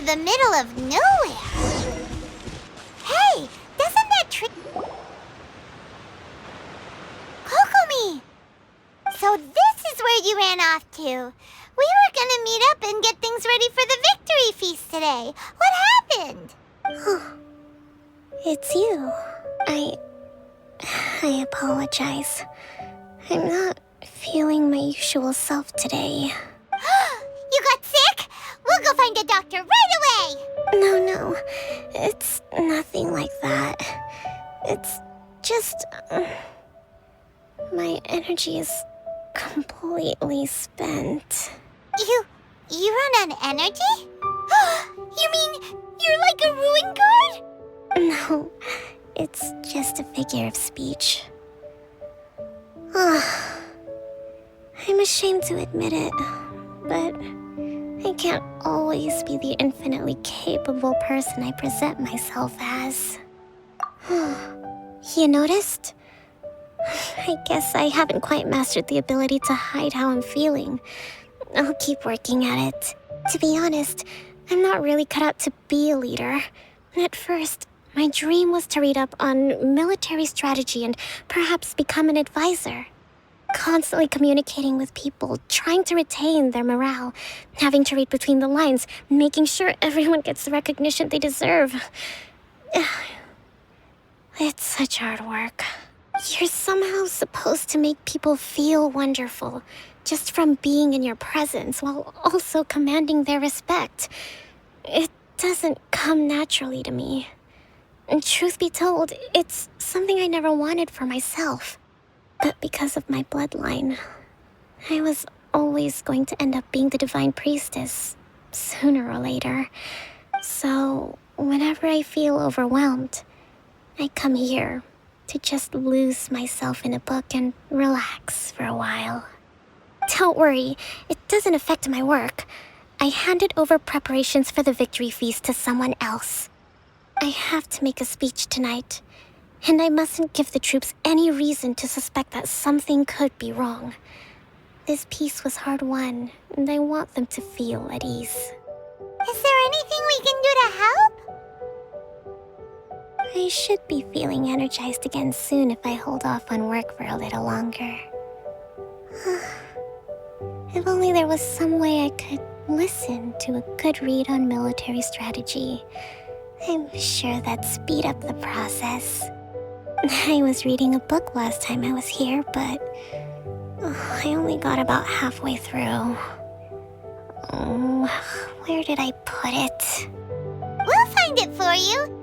the middle of nowhere. Hey, doesn't that trick... Kokomi! So this is where you ran off to. We were gonna meet up and get things ready for the victory feast today. What happened? It's you. I apologize. I'm not feeling my usual self today. You got sick? We'll go find a doctor right away! No. It's nothing like that. It's just... my energy is completely spent. You run on energy? You mean you're like a ruin guard? No, it's just a figure of speech. I'm ashamed to admit it, but I can't always be the infinitely capable person I present myself as. You noticed? I guess I haven't quite mastered the ability to hide how I'm feeling. I'll keep working at it. To be honest, I'm not really cut out to be a leader. At first, my dream was to read up on military strategy and perhaps become an advisor. Constantly communicating with people, trying to retain their morale, having to read between the lines, making sure everyone gets the recognition they deserve. It's such hard work. You're somehow supposed to make people feel wonderful, just from being in your presence, while also commanding their respect. It doesn't come naturally to me. And truth be told, it's something I never wanted for myself. But because of my bloodline, I was always going to end up being the divine priestess, sooner or later. So, whenever I feel overwhelmed, I come here to just lose myself in a book and relax for a while. Don't worry, it doesn't affect my work. I handed over preparations for the victory feast to someone else. I have to make a speech tonight, and I mustn't give the troops any reason to suspect that something could be wrong. This peace was hard-won, and I want them to feel at ease. Is there anything we can do to help? I should be feeling energized again soon if I hold off on work for a little longer. If only there was some way I could listen to a good read on military strategy. I'm sure that'd speed up the process. I was reading a book last time I was here, but I only got about halfway through. Where did I put it? We'll find it for you.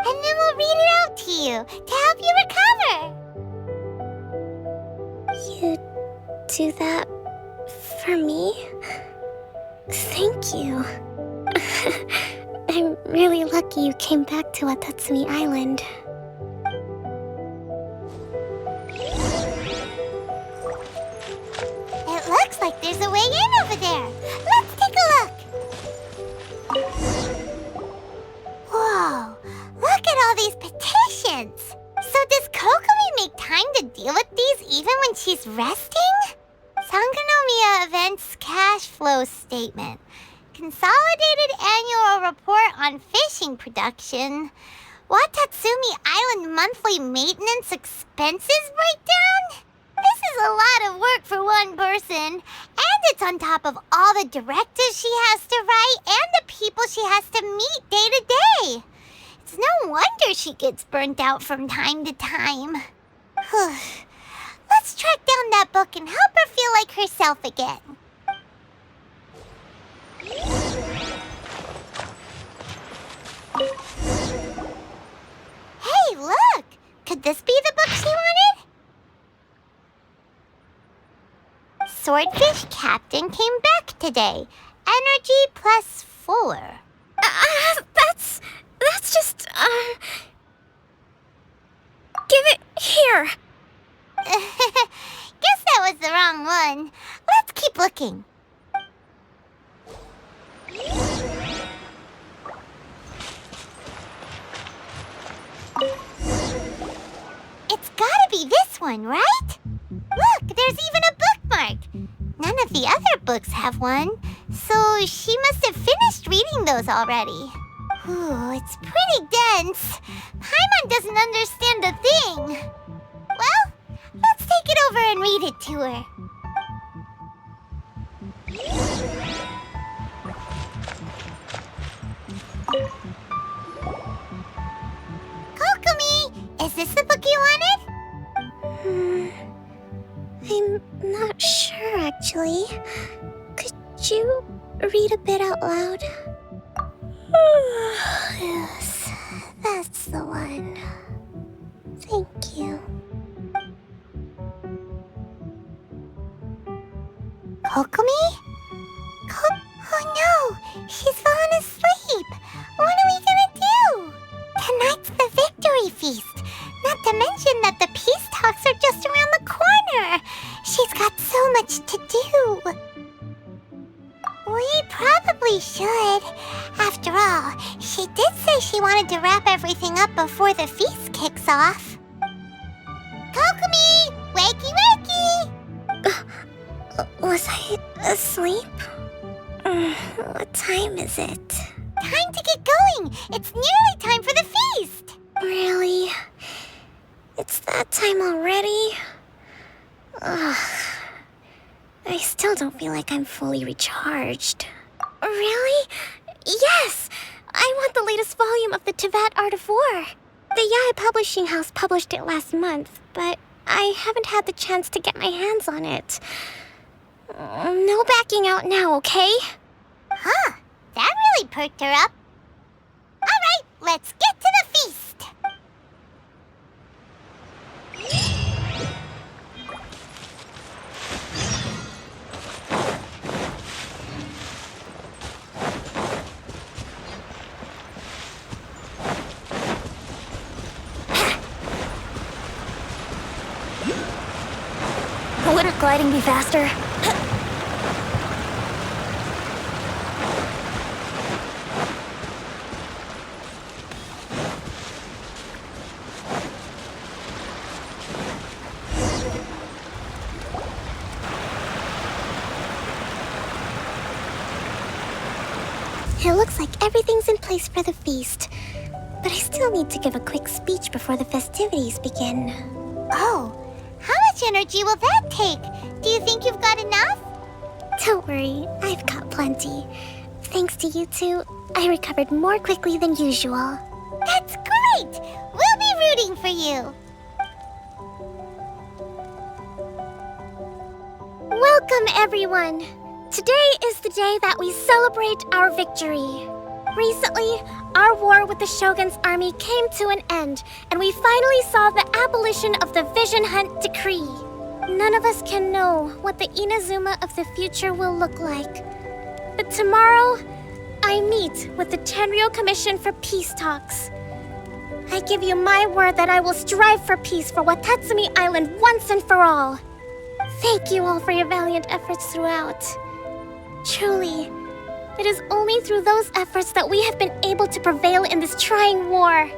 And then we'll read it out to you to help you recover. You do that for me? Thank you. I'm really lucky you came back to Watatsumi Island. It looks like there's a way in over there. Let's take a look. Whoa, look at all these petitions. So does Kokomi make time to deal with these even when she's resting? Sangonomiya Events Cash Flow Statement. Consolidated Annual Report on Fishing Production. Watatsumi Island Monthly Maintenance Expenses Breakdown? This is a lot of work for one person, and it's on top of all the directives she has to write and the people she has to meet day to day. It's no wonder she gets burnt out from time to time. Let's track down that book and help her feel like herself again. Hey, look! Could this be the book she wanted? Swordfish Captain came back today. Energy +4. That's just, give it here. Guess that was the wrong one. Let's keep looking. It's gotta be this one, right? Look, there's even a bookmark. None of the other books have one, so she must have finished reading those already. Ooh, it's pretty dense. Paimon doesn't understand a thing. Well, let's take it over and read it to her. Kokomi, is this the book you wanted? I'm not sure, actually. Could you read a bit out loud? Yes, that's the one. Thank you. Kokomi? Oh no, she's fallen asleep. What are we gonna do? Tonight's the victory feast. Not to mention that the peace talks are just around the corner. She's got so much to do. We probably should. After all, she did say she wanted to wrap everything up before the feast kicks off. Kokomi! Wakey wakey! Was I asleep? What time is it? Time to get going! It's nearly time for the feast! Really? It's that time already? Ugh. I still don't feel like I'm fully recharged. Really? Yes! I want the latest volume of the Tevat Art of War. The Yai Publishing House published it last month, but I haven't had the chance to get my hands on it. No backing out now, okay? Huh, that really perked her up. Alright, let's get to the feast! Wouldn't gliding be faster? It looks like everything's in place for the feast. But I still need to give a quick speech before the festivities begin. Oh, how much energy will that take? Do you think you've got enough? Don't worry, I've got plenty. Thanks to you two, I recovered more quickly than usual. That's great! We'll be rooting for you! Welcome, everyone! Today is the day that we celebrate our victory. Recently, our war with the Shogun's army came to an end, and we finally saw the abolition of the Vision Hunt Decree. None of us can know what the Inazuma of the future will look like. But tomorrow, I meet with the Tenryou Commission for Peace Talks. I give you my word that I will strive for peace for Watatsumi Island once and for all. Thank you all for your valiant efforts throughout. Truly, it is only through those efforts that we have been able to prevail in this trying war.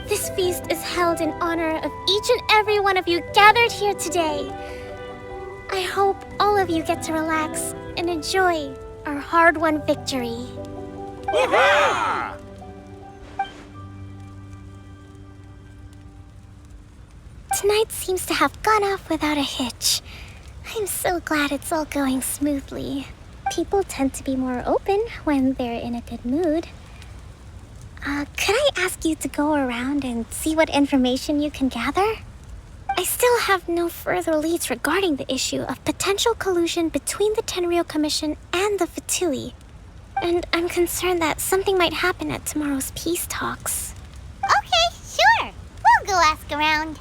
This feast is held in honor of each and every one of you gathered here today. I hope all of you get to relax and enjoy our hard-won victory. Hurrah! Tonight seems to have gone off without a hitch. I'm so glad it's all going smoothly. People tend to be more open when they're in a good mood. Could I ask you to go around and see what information you can gather? I still have no further leads regarding the issue of potential collusion between the Tenryou Commission and the Fatui. And I'm concerned that something might happen at tomorrow's peace talks. Okay, sure. We'll go ask around.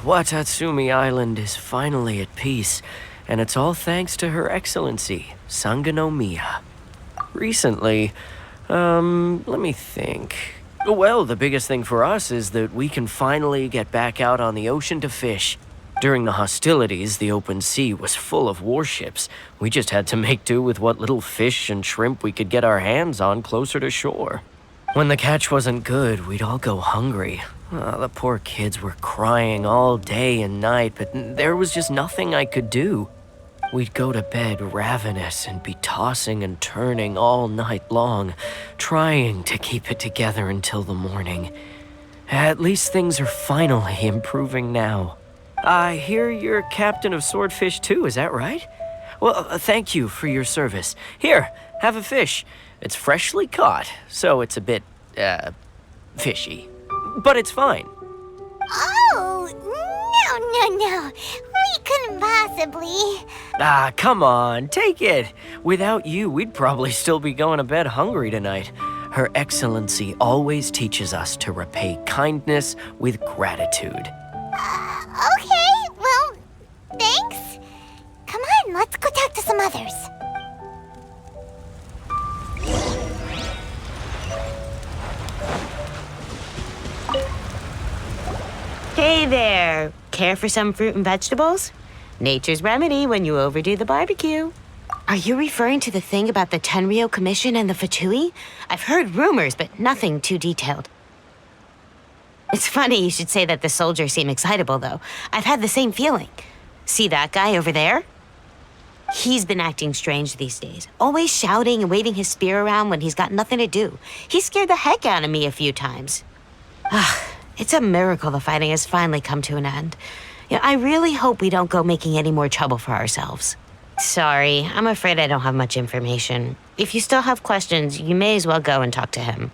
Watatsumi Island is finally at peace, and it's all thanks to Her Excellency, Sangonomiya. Recently, let me think. Well, the biggest thing for us is that we can finally get back out on the ocean to fish. During the hostilities, the open sea was full of warships. We just had to make do with what little fish and shrimp we could get our hands on closer to shore. When the catch wasn't good, we'd all go hungry. The poor kids were crying all day and night, but there was just nothing I could do. We'd go to bed ravenous and be tossing and turning all night long, trying to keep it together until the morning. At least things are finally improving now. I hear you're captain of Swordfish too, is that right? Well, thank you for your service. Here, have a fish. It's freshly caught, so it's a bit, fishy. But it's fine. Oh, no. We couldn't possibly. Come on, take it. Without you, we'd probably still be going to bed hungry tonight. Her Excellency always teaches us to repay kindness with gratitude. Okay, well, thanks. Come on, let's go talk to some others. Hey there! Care for some fruit and vegetables? Nature's remedy when you overdo the barbecue. Are you referring to the thing about the Tenryou Commission and the Fatui? I've heard rumors, but nothing too detailed. It's funny you should say that the soldiers seem excitable, though. I've had the same feeling. See that guy over there? He's been acting strange these days, always shouting and waving his spear around when he's got nothing to do. He scared the heck out of me a few times. It's a miracle the fighting has finally come to an end. I really hope we don't go making any more trouble for ourselves. Sorry, I'm afraid I don't have much information. If you still have questions, you may as well go and talk to him.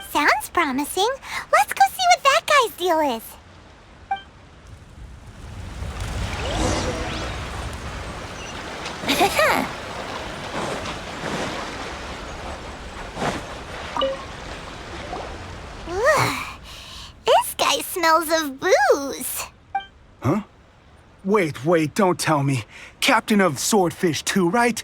Sounds promising. Let's go see what that guy's deal is. Ugh, this guy smells of booze. Huh? Wait, don't tell me. Captain of Swordfish too, right?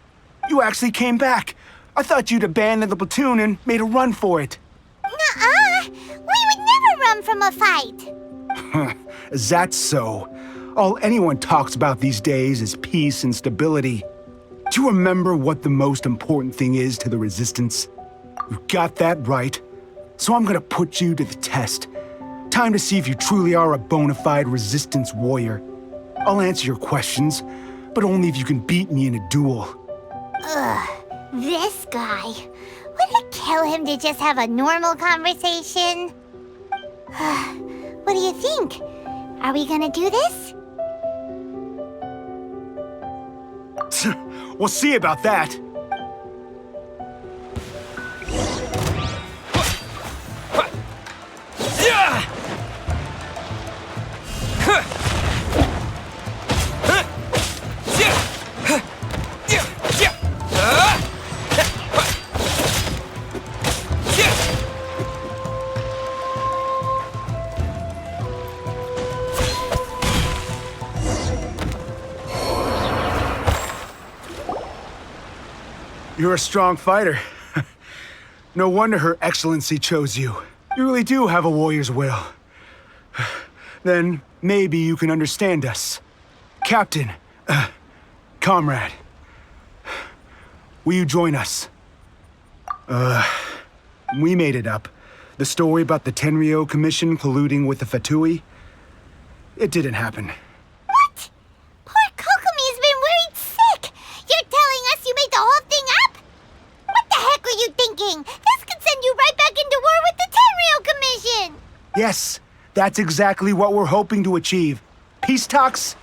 You actually came back. I thought you'd abandoned the platoon and made a run for it. Nuh-uh. We would never run from a fight. Is that so? All anyone talks about these days is peace and stability. Do you remember what the most important thing is to the Resistance? You got that right. So I'm gonna put you to the test. Time to see if you truly are a bona fide Resistance warrior. I'll answer your questions, but only if you can beat me in a duel. Ugh, this guy. Would it kill him to just have a normal conversation? What do you think? Are we gonna do this? We'll see about that. You're a strong fighter. No wonder Her Excellency chose you. You really do have a warrior's will. Then maybe you can understand us. Captain, comrade, will you join us? We made it up. The story about the Tenryou Commission colluding with the Fatui, it didn't happen. What? Poor Kokomi's been worried sick. You're telling us you made the whole thing up? What the heck were you thinking? This could send you right back into war with the Tenryou Commission. Yes, that's exactly what we're hoping to achieve. Peace talks?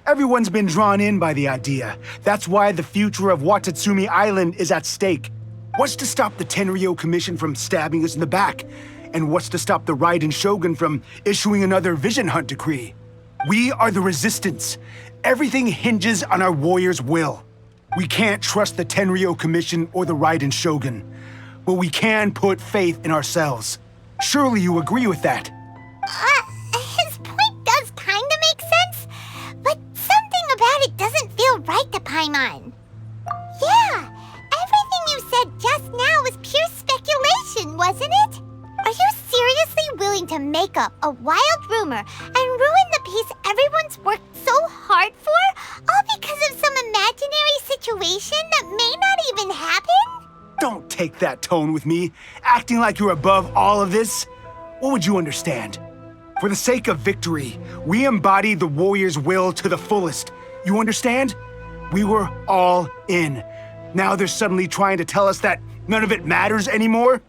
Everyone's been drawn in by the idea. That's why the future of Watatsumi Island is at stake. What's to stop the Tenryou Commission from stabbing us in the back? And what's to stop the Raiden Shogun from issuing another Vision Hunt decree? We are the Resistance. Everything hinges on our warrior's will. We can't trust the Tenryou Commission or the Raiden Shogun, but we can put faith in ourselves. Surely you agree with that? His point does kinda make sense, but something about it doesn't feel right to Paimon. Yeah, everything you said just now was pure speculation, wasn't it? Are you seriously willing to make up a wild rumor and ruin the peace everyone's worked so hard for, all because of some imaginary situation that may not even happen? Don't take that tone with me, acting like you're above all of this. What would you understand? For the sake of victory, we embody the warrior's will to the fullest. You understand? We were all in. Now they're suddenly trying to tell us that none of it matters anymore?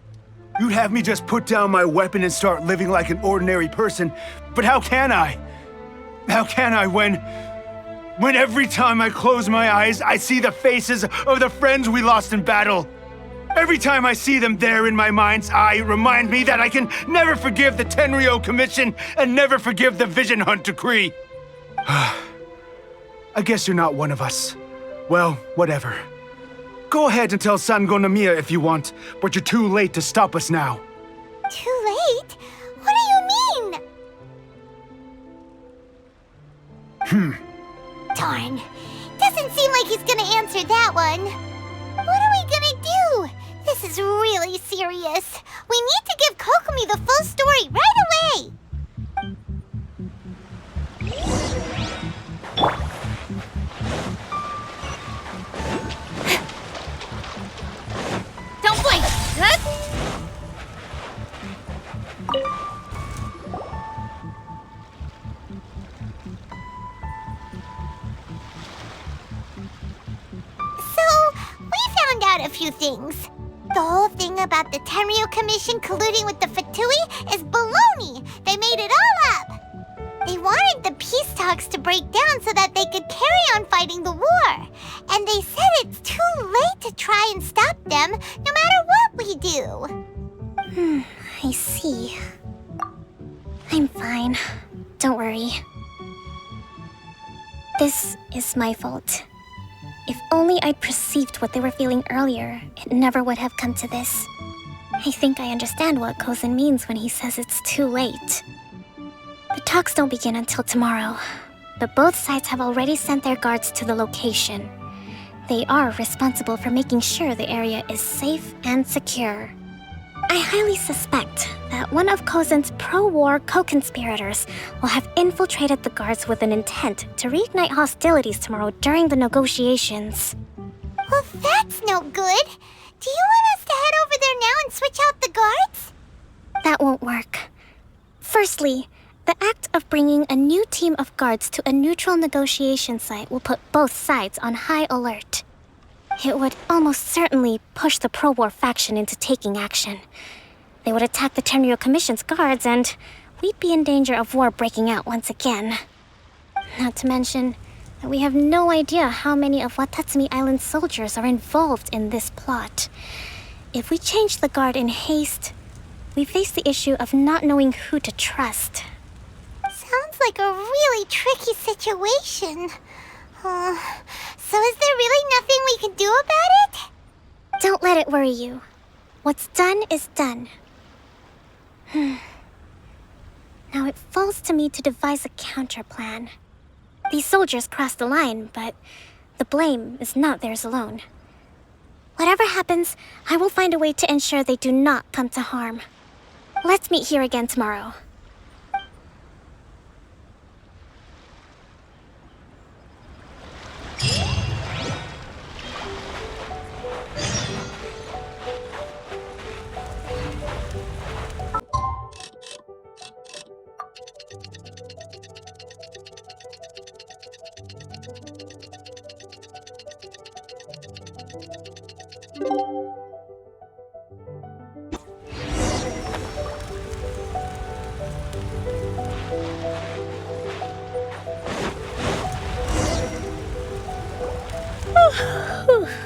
You'd have me just put down my weapon and start living like an ordinary person, but how can I? How can I when every time I close my eyes, I see the faces of the friends we lost in battle? Every time I see them there in my mind's eye, remind me that I can never forgive the Tenryo Commission and never forgive the Vision Hunt Decree. I guess you're not one of us. Well, whatever. Go ahead and tell Sangonomiya if you want, but you're too late to stop us now. Too late? What do you mean? Darn. Doesn't seem like he's gonna answer that one. What are we gonna do? This is really serious. We need to give Kokomi the full story right away. Don't blink! Huh? So, we found out a few things. The whole thing about the Tenryo Commission colluding with the Fatui is baloney. They made it all up. They wanted the peace talks to break down so that they could carry on fighting the war. And they said it's too late to try and stop them, no matter what we do. I see. I'm fine. Don't worry. This is my fault. If only I'd perceived what they were feeling earlier, it never would have come to this. I think I understand what Kozan means when he says it's too late. The talks don't begin until tomorrow, but both sides have already sent their guards to the location. They are responsible for making sure the area is safe and secure. I highly suspect that one of Kozan's pro-war co-conspirators will have infiltrated the guards with an intent to reignite hostilities tomorrow during the negotiations. Well, that's no good. Do you want us to head over there now and switch out the guards? That won't work. Firstly, the act of bringing a new team of guards to a neutral negotiation site will put both sides on high alert. It would almost certainly push the pro-war faction into taking action. They would attack the Tenryo Commission's guards, and we'd be in danger of war breaking out once again. Not to mention that we have no idea how many of Watatsumi Island's soldiers are involved in this plot. If we change the guard in haste, we face the issue of not knowing who to trust. Sounds like a really tricky situation. So is there really nothing we can do about it? Don't let it worry you. What's done is done. Now it falls to me to devise a counterplan. These soldiers crossed the line, but the blame is not theirs alone. Whatever happens, I will find a way to ensure they do not come to harm. Let's meet here again tomorrow.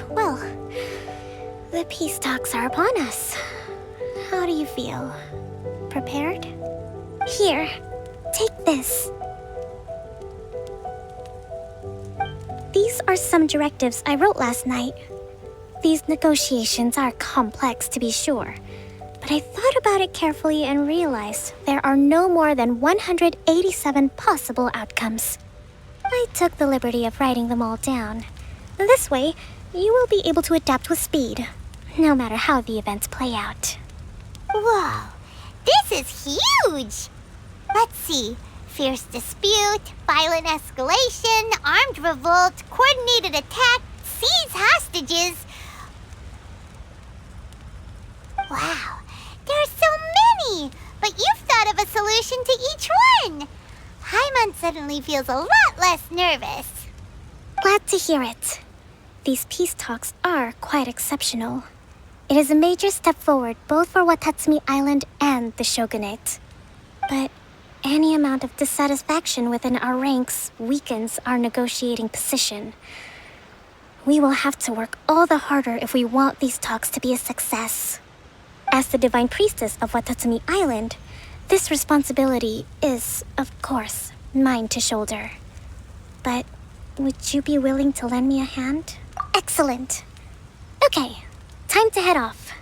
Well, the peace talks are upon us. How do you feel? Prepared? Here, take this. These are some directives I wrote last night. These negotiations are complex, to be sure, but I thought about it carefully and realized there are no more than 187 possible outcomes. I took the liberty of writing them all down. This way, you will be able to adapt with speed, no matter how the events play out. Whoa, this is huge! Let's see. Fierce dispute, violent escalation, armed revolt, coordinated attack, seize hostages. Wow, there are so many! But you've thought of a solution to each one! Paimon suddenly feels a lot less nervous. Glad to hear it. These peace talks are quite exceptional. It is a major step forward both for Watatsumi Island and the Shogunate. But any amount of dissatisfaction within our ranks weakens our negotiating position. We will have to work all the harder if we want these talks to be a success. As the Divine Priestess of Watatsumi Island, this responsibility is, of course, mine to shoulder. But would you be willing to lend me a hand? Excellent. Okay, time to head off.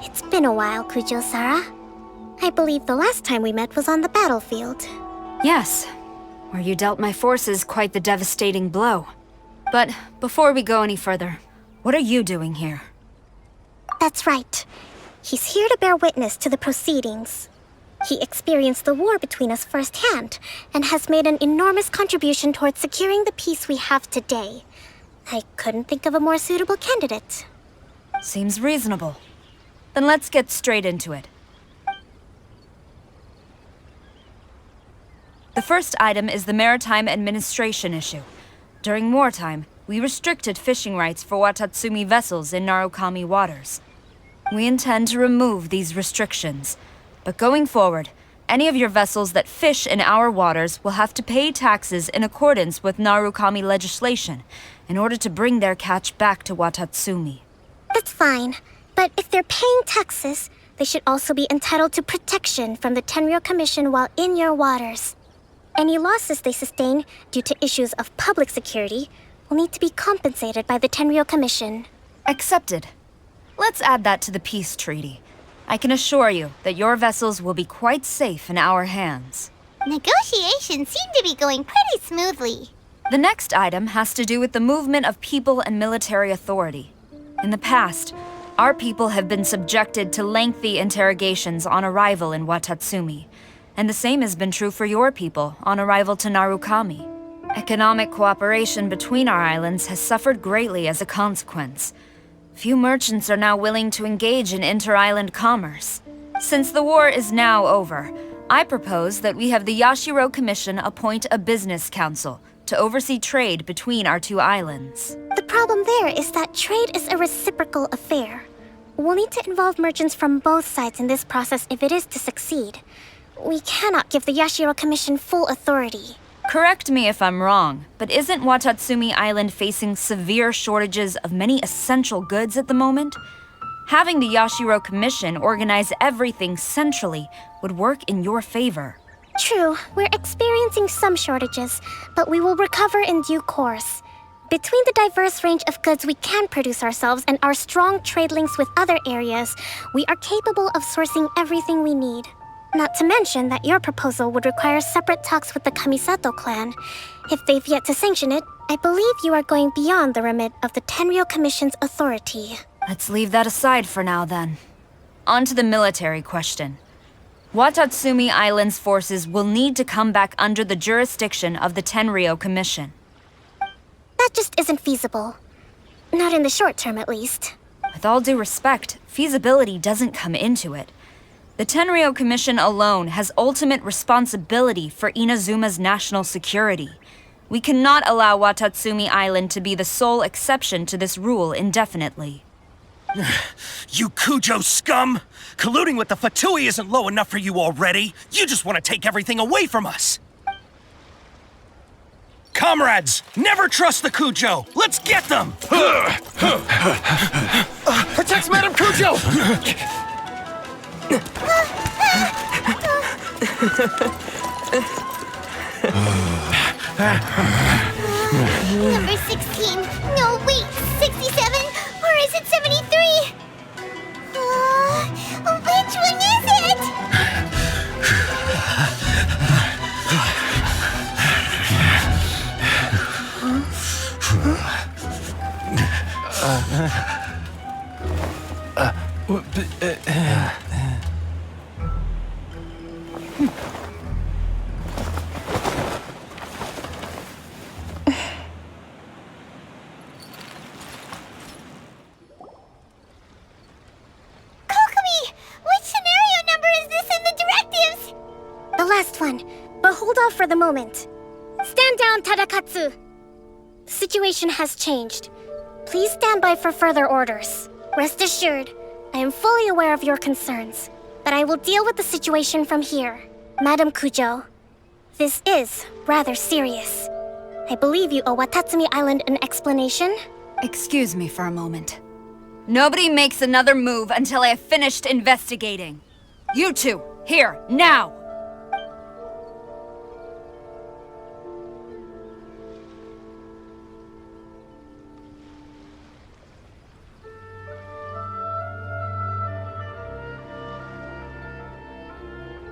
It's been a while, Kujo-Sara. I believe the last time we met was on the battlefield. Yes, where you dealt my forces quite the devastating blow. But before we go any further, what are you doing here? That's right. He's here to bear witness to the proceedings. He experienced the war between us firsthand, and has made an enormous contribution towards securing the peace we have today. I couldn't think of a more suitable candidate. Seems reasonable. Then let's get straight into it. The first item is the maritime administration issue. During wartime, we restricted fishing rights for Watatsumi vessels in Narukami waters. We intend to remove these restrictions, but going forward, any of your vessels that fish in our waters will have to pay taxes in accordance with Narukami legislation in order to bring their catch back to Watatsumi. That's fine, but if they're paying taxes, they should also be entitled to protection from the Tenryou Commission while in your waters. Any losses they sustain due to issues of public security will need to be compensated by the Tenryou Commission. Accepted. Let's add that to the peace treaty. I can assure you that your vessels will be quite safe in our hands. Negotiations seem to be going pretty smoothly. The next item has to do with the movement of people and military authority. In the past, our people have been subjected to lengthy interrogations on arrival in Watatsumi, and the same has been true for your people on arrival to Narukami. Economic cooperation between our islands has suffered greatly as a consequence. Few merchants are now willing to engage in inter-island commerce. Since the war is now over, I propose that we have the Yashiro Commission appoint a business council to oversee trade between our two islands. The problem there is that trade is a reciprocal affair. We'll need to involve merchants from both sides in this process if it is to succeed. We cannot give the Yashiro Commission full authority. Correct me if I'm wrong, but isn't Watatsumi Island facing severe shortages of many essential goods at the moment? Having the Yashiro Commission organize everything centrally would work in your favor. True, we're experiencing some shortages, but we will recover in due course. Between the diverse range of goods we can produce ourselves and our strong trade links with other areas, we are capable of sourcing everything we need. Not to mention that your proposal would require separate talks with the Kamisato clan. If they've yet to sanction it, I believe you are going beyond the remit of the Tenryou Commission's authority. Let's leave that aside for now, then. On to the military question. Watatsumi Island's forces will need to come back under the jurisdiction of the Tenryou Commission. That just isn't feasible. Not in the short term, at least. With all due respect, feasibility doesn't come into it. The Tenryou Commission alone has ultimate responsibility for Inazuma's national security. We cannot allow Watatsumi Island to be the sole exception to this rule indefinitely. You Kujo scum! Colluding with the Fatui isn't low enough for you already. You just want to take everything away from us. Comrades, never trust the Kujo! Let's get them! Protect Madame Kujo! Number 16. No, wait. 67? Or is it 73? Which one is it? Kokomi! Which scenario number is this in the directives? The last one. But hold off for the moment. Stand down, Tadakatsu! The situation has changed. Please stand by for further orders. Rest assured, I am fully aware of your concerns, but I will deal with the situation from here. Madam Kujo, this is rather serious. I believe you owe Watatsumi Island an explanation. Excuse me for a moment. Nobody makes another move until I have finished investigating. You two, here, now!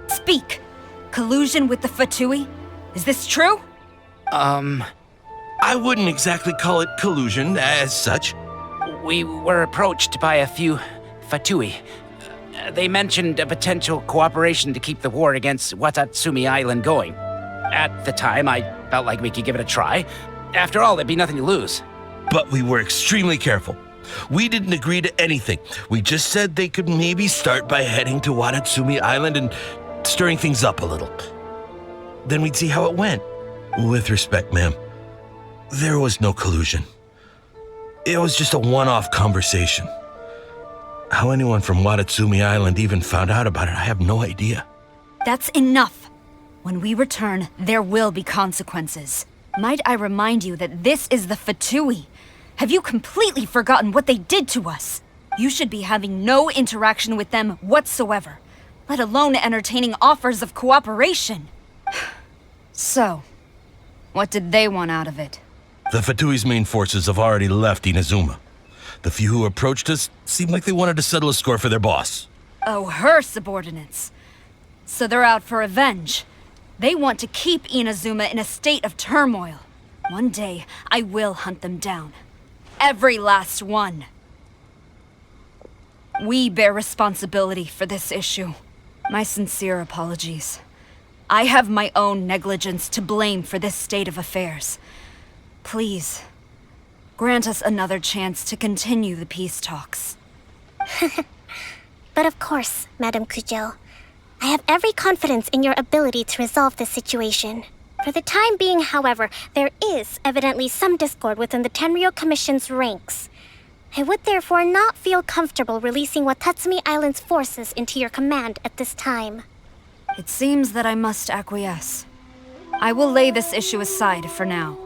Speak! Collusion with the Fatui? Is this true? I wouldn't exactly call it collusion as such. We were approached by a few Fatui. They mentioned a potential cooperation to keep the war against Watatsumi Island going. At the time, I felt like we could give it a try. After all, there'd be nothing to lose. But we were extremely careful. We didn't agree to anything. We just said they could maybe start by heading to Watatsumi Island and stirring things up a little. Then we'd see how it went. With respect, ma'am, there was no collusion. It was just a one-off conversation. How anyone from Watatsumi Island even found out about it, I have no idea. That's enough. When we return, there will be consequences. Might I remind you that this is the Fatui? Have you completely forgotten what they did to us? You should be having no interaction with them whatsoever, let alone entertaining offers of cooperation. So, what did they want out of it? The Fatui's main forces have already left Inazuma. The few who approached us seemed like they wanted to settle a score for their boss. Oh, her subordinates. So they're out for revenge. They want to keep Inazuma in a state of turmoil. One day, I will hunt them down. Every last one. We bear responsibility for this issue. My sincere apologies. I have my own negligence to blame for this state of affairs. Please, grant us another chance to continue the peace talks. But of course, Madam Kujo. I have every confidence in your ability to resolve this situation. For the time being, however, there is evidently some discord within the Tenryou Commission's ranks. I would therefore not feel comfortable releasing Watatsumi Island's forces into your command at this time. It seems that I must acquiesce. I will lay this issue aside for now.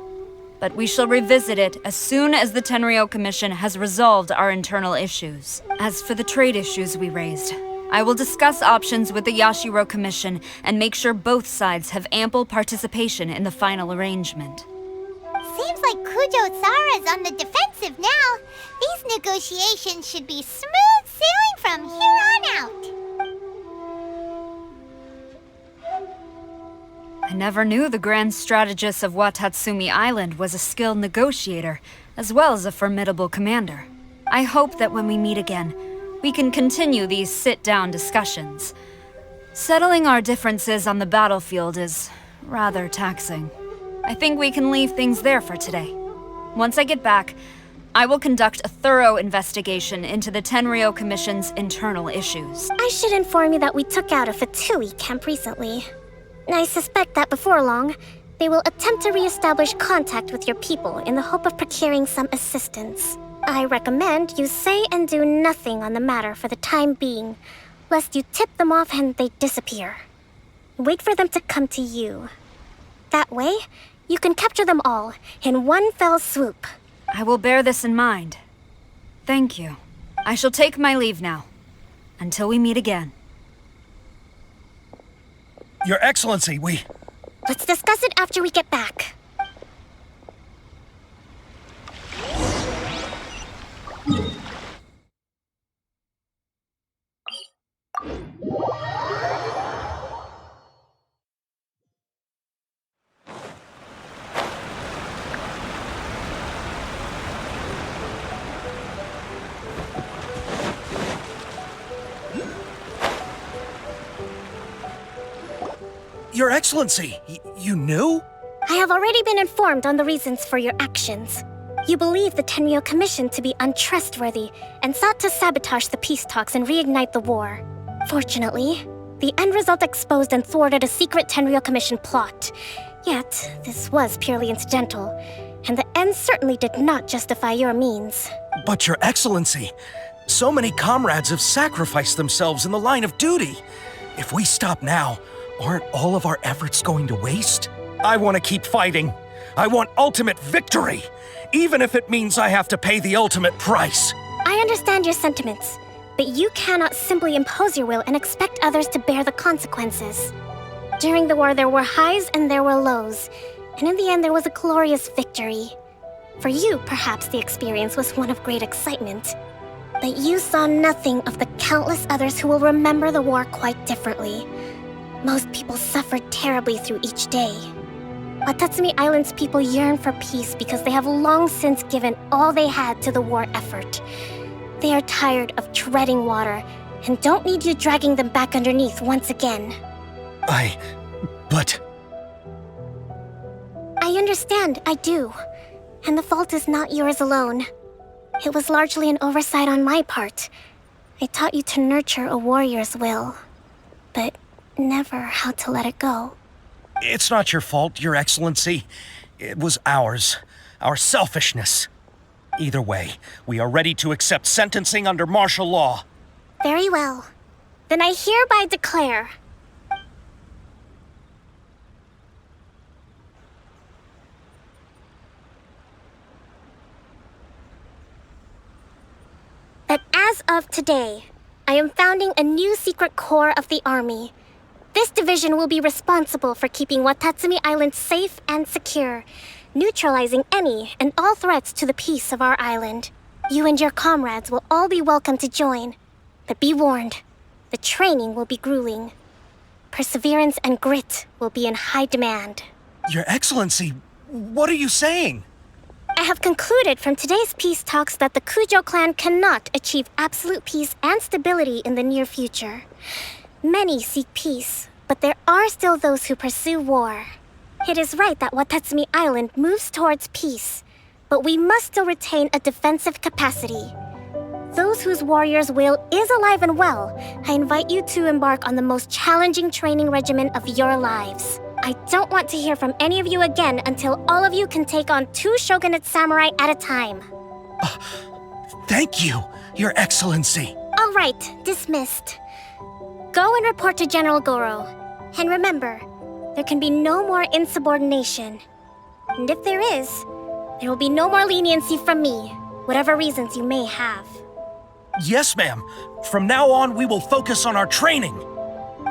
But we shall revisit it as soon as the Tenryou Commission has resolved our internal issues. As for the trade issues we raised, I will discuss options with the Yashiro Commission and make sure both sides have ample participation in the final arrangement. Seems like Kujo-sara's on the defensive now. These negotiations should be smooth sailing from here on out. I never knew the grand strategist of Watatsumi Island was a skilled negotiator, as well as a formidable commander. I hope that when we meet again, we can continue these sit-down discussions. Settling our differences on the battlefield is rather taxing. I think we can leave things there for today. Once I get back, I will conduct a thorough investigation into the Tenryou Commission's internal issues. I should inform you that we took out a Fatui camp recently. I suspect that before long, they will attempt to re-establish contact with your people in the hope of procuring some assistance. I recommend you say and do nothing on the matter for the time being, lest you tip them off and they disappear. Wait for them to come to you. That way, you can capture them all in one fell swoop. I will bear this in mind. Thank you. I shall take my leave now. Until we meet again. Your Excellency, Let's discuss it after we get back. Your Excellency, you knew? I have already been informed on the reasons for your actions. You believe the Tenryou Commission to be untrustworthy and sought to sabotage the peace talks and reignite the war. Fortunately, the end result exposed and thwarted a secret Tenryou Commission plot. Yet, this was purely incidental, and the end certainly did not justify your means. But Your Excellency, so many comrades have sacrificed themselves in the line of duty. If we stop now, aren't all of our efforts going to waste? I want to keep fighting. I want ultimate victory, even if it means I have to pay the ultimate price. I understand your sentiments, but you cannot simply impose your will and expect others to bear the consequences. During the war, there were highs and there were lows, and in the end, there was a glorious victory. For you, perhaps the experience was one of great excitement, but you saw nothing of the countless others who will remember the war quite differently. Most people suffered terribly through each day. Watatsumi Island's people yearn for peace because they have long since given all they had to the war effort. They are tired of treading water and don't need you dragging them back underneath once again. But... I understand, I do. And the fault is not yours alone. It was largely an oversight on my part. I taught you to nurture a warrior's will, but never how to let it go. It's not your fault, Your Excellency. It was ours. Our selfishness. Either way, we are ready to accept sentencing under martial law. Very well. Then I hereby declare... that as of today, I am founding a new secret corps of the army. This division will be responsible for keeping Watatsumi Island safe and secure, neutralizing any and all threats to the peace of our island. You and your comrades will all be welcome to join, but be warned, the training will be grueling. Perseverance and grit will be in high demand. Your Excellency, what are you saying? I have concluded from today's peace talks that the Kujo clan cannot achieve absolute peace and stability in the near future. Many seek peace, but there are still those who pursue war. It is right that Watatsumi Island moves towards peace, but we must still retain a defensive capacity. Those whose warrior's will is alive and well, I invite you to embark on the most challenging training regimen of your lives. I don't want to hear from any of you again until all of you can take on 2 shogunate samurai at a time. Thank you, Your Excellency. All right, dismissed. Go and report to General Goro. And remember, there can be no more insubordination. And if there is, there will be no more leniency from me, whatever reasons you may have. Yes, ma'am. From now on, we will focus on our training.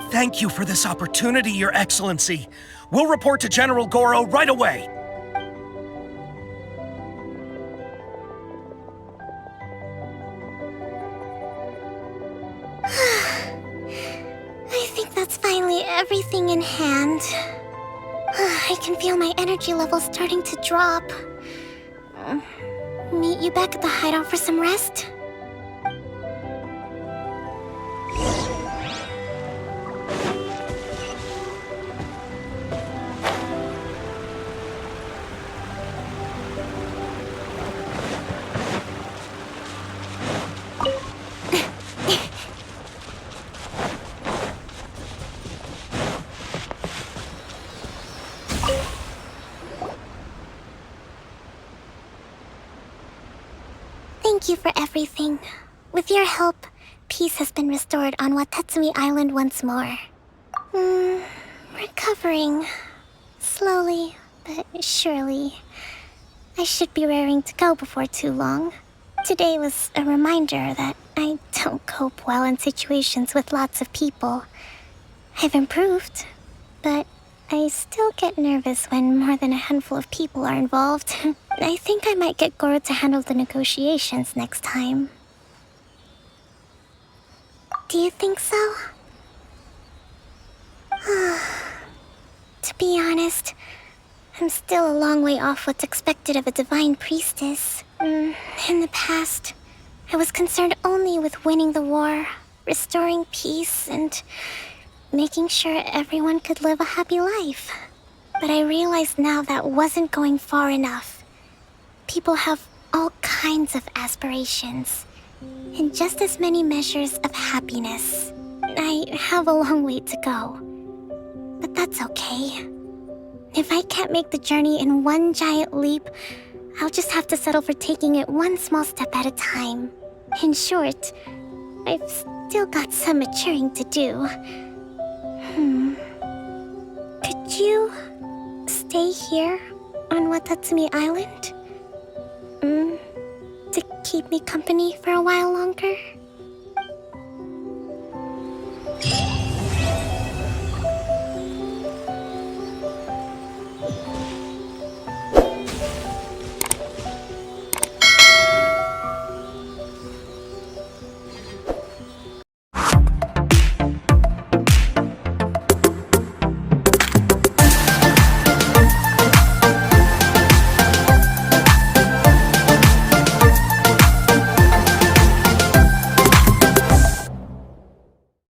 Thank you for this opportunity, Your Excellency. We'll report to General Goro right away. I think that's finally everything in hand. I can feel my energy levels starting to drop. Meet you back at the hideout for some rest? Thank you for everything. With your help, peace has been restored on Watatsumi Island once more. Recovering. Slowly, but surely. I should be raring to go before too long. Today was a reminder that I don't cope well in situations with lots of people. I've improved, but I still get nervous when more than a handful of people are involved. I think I might get Goro to handle the negotiations next time. Do you think so? To be honest, I'm still a long way off what's expected of a divine priestess. In the past, I was concerned only with winning the war, restoring peace, and making sure everyone could live a happy life. But I realized now that wasn't going far enough. People have all kinds of aspirations, and just as many measures of happiness. I have a long way to go, but that's okay. If I can't make the journey in one giant leap, I'll just have to settle for taking it one small step at a time. In short, I've still got some maturing to do. Could you stay here on Watatsumi Island? To keep me company for a while longer?